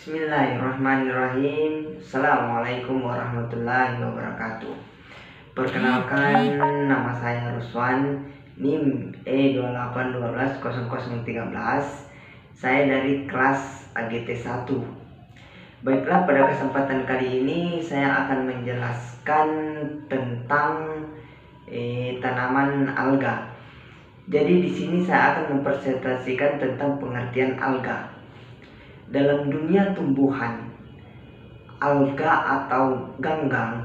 Bismillahirrahmanirrahim. Assalamualaikum warahmatullahi wabarakatuh. Perkenalkan, nama saya Ruswan, NIM E28120013. Saya dari kelas AGT 1. Baiklah, pada kesempatan kali ini saya akan menjelaskan tentang tanaman alga. Jadi di sini saya akan mempresentasikan tentang pengertian alga. Dalam dunia tumbuhan, alga atau ganggang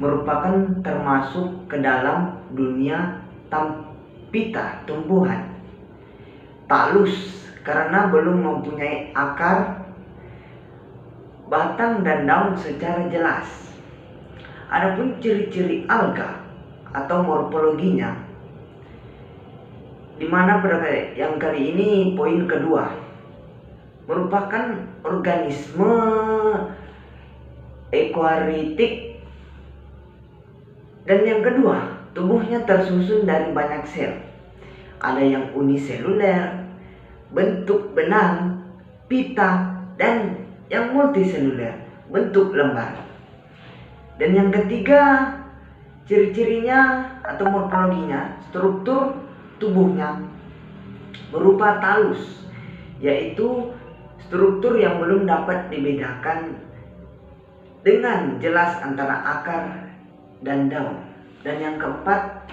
merupakan termasuk ke dalam dunia tampita tumbuhan. Talus karena belum mempunyai akar, batang dan daun secara jelas. Adapun ciri-ciri alga atau morfologinya, di mana pada yang kali ini poin kedua, merupakan organisme eukariotik, dan yang kedua, tubuhnya tersusun dari banyak sel. Ada yang uniseluler, bentuk benang, pita, dan yang multiseluler, bentuk lembar. Dan yang ketiga, ciri-cirinya atau morfologinya, struktur tubuhnya berupa talus, yaitu struktur yang belum dapat dibedakan dengan jelas antara akar dan daun. Dan yang keempat,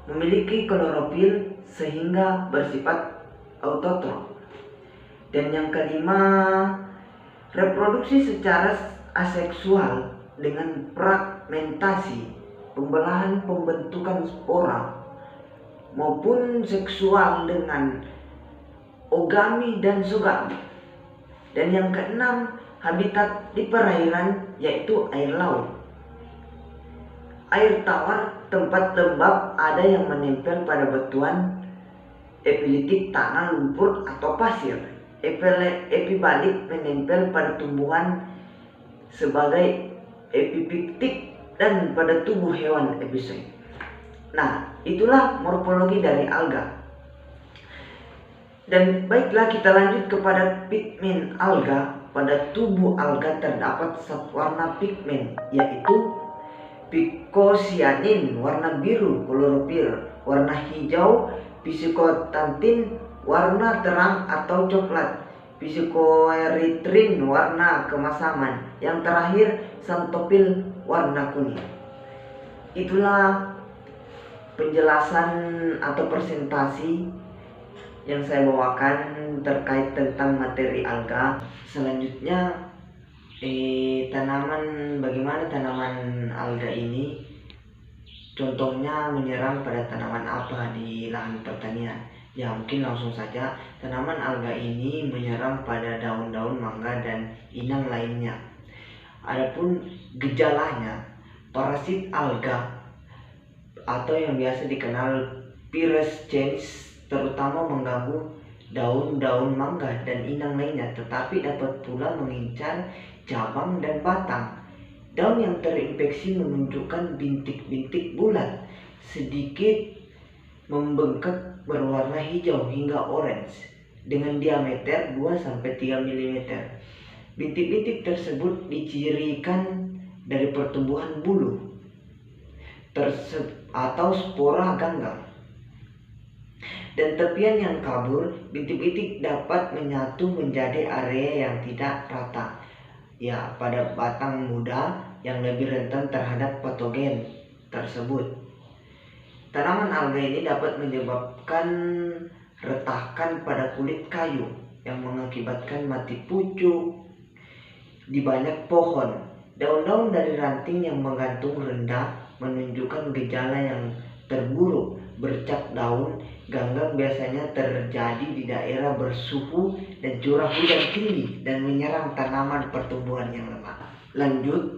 memiliki klorofil sehingga bersifat autotrof. Dan yang kelima, reproduksi secara aseksual dengan fragmentasi, pembelahan pembentukan spora, maupun seksual dengan ogami dan sogami. Dan yang keenam, habitat di perairan yaitu air laut, air tawar, tempat lembab, ada yang menempel pada batuan epilitik, tanah, lumpur atau pasir. Epibalik menempel pada tumbuhan sebagai epipiktik dan pada tubuh hewan epizoid. Nah, itulah morfologi dari alga. Dan baiklah, kita lanjut kepada pigmen alga. Pada tubuh alga terdapat warna pigmen, yaitu phycocyanin warna biru, klorofil warna hijau, phycoxanthin warna terang atau coklat, phycoerythrin warna kemasaman, yang terakhir xanthophyll warna kuning. Itulah penjelasan atau presentasi yang saya bawakan terkait tentang materi alga. Selanjutnya, bagaimana tanaman alga ini contohnya menyerang pada tanaman apa di lahan pertanian. Ya, mungkin langsung saja, tanaman alga ini menyerang pada daun-daun mangga dan inang lainnya. Adapun gejalanya, parasit alga atau yang biasa dikenal Pyrrhus terutama mengganggu daun-daun mangga dan inang lainnya, tetapi dapat pula mengincar cabang dan batang. Daun yang terinfeksi menunjukkan bintik-bintik bulat, sedikit membengkak, berwarna hijau hingga orange, dengan diameter 2-3 mm. Bintik-bintik tersebut dicirikan dari pertumbuhan bulu atau spora ganggang dan tepian yang kabur. Bintik-bintik dapat menyatu menjadi area yang tidak rata, ya, pada batang muda yang lebih rentan terhadap patogen tersebut. Tanaman alga ini dapat menyebabkan retakan pada kulit kayu yang mengakibatkan mati pucuk di banyak pohon. Daun-daun dari ranting yang menggantung rendah menunjukkan gejala yang terburuk. Bercak daun ganggang biasanya terjadi di daerah bersuhu dan curah hujan tinggi dan menyerang tanaman pertumbuhan yang lemah. Lanjut,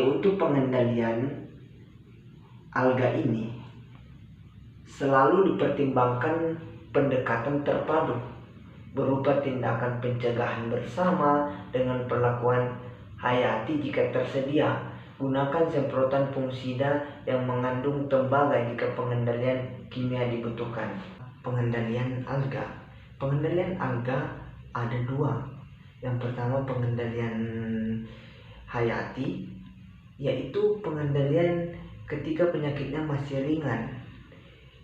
untuk pengendalian alga ini selalu dipertimbangkan pendekatan terpadu berupa tindakan pencegahan bersama dengan perlakuan hayati jika tersedia. Gunakan semprotan fungisida yang mengandung tembaga jika pengendalian kimia dibutuhkan. Pengendalian alga ada dua, Yang pertama pengendalian hayati, yaitu pengendalian ketika penyakitnya masih ringan.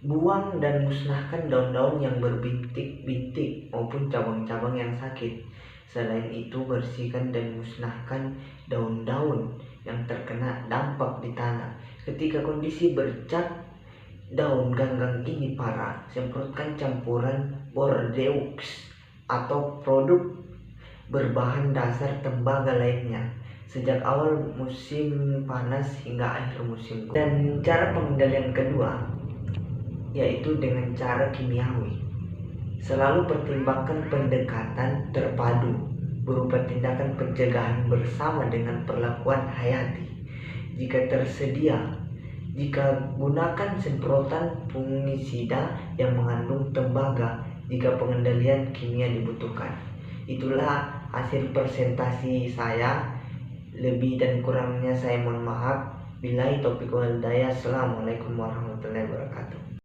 Buang dan musnahkan daun-daun yang berbintik-bintik maupun cabang-cabang yang sakit. Selain itu, bersihkan dan musnahkan daun-daun yang terkena dampak di tanah. Ketika kondisi bercat daun ganggang ini parah, semprotkan campuran Bordeaux atau produk berbahan dasar tembaga lainnya sejak awal musim panas hingga akhir musim. Dan cara pengendalian kedua yaitu dengan cara kimiawi. Selalu pertimbangkan pendekatan terpadu berupa tindakan pencegahan bersama dengan perlakuan hayati. Jika tersedia, gunakan semprotan fungisida yang mengandung tembaga jika pengendalian kimia dibutuhkan. Itulah hasil presentasi saya. Lebih dan kurangnya saya mohon maaf. Billahi taufiq wal hidayah. Assalamualaikum warahmatullahi wabarakatuh.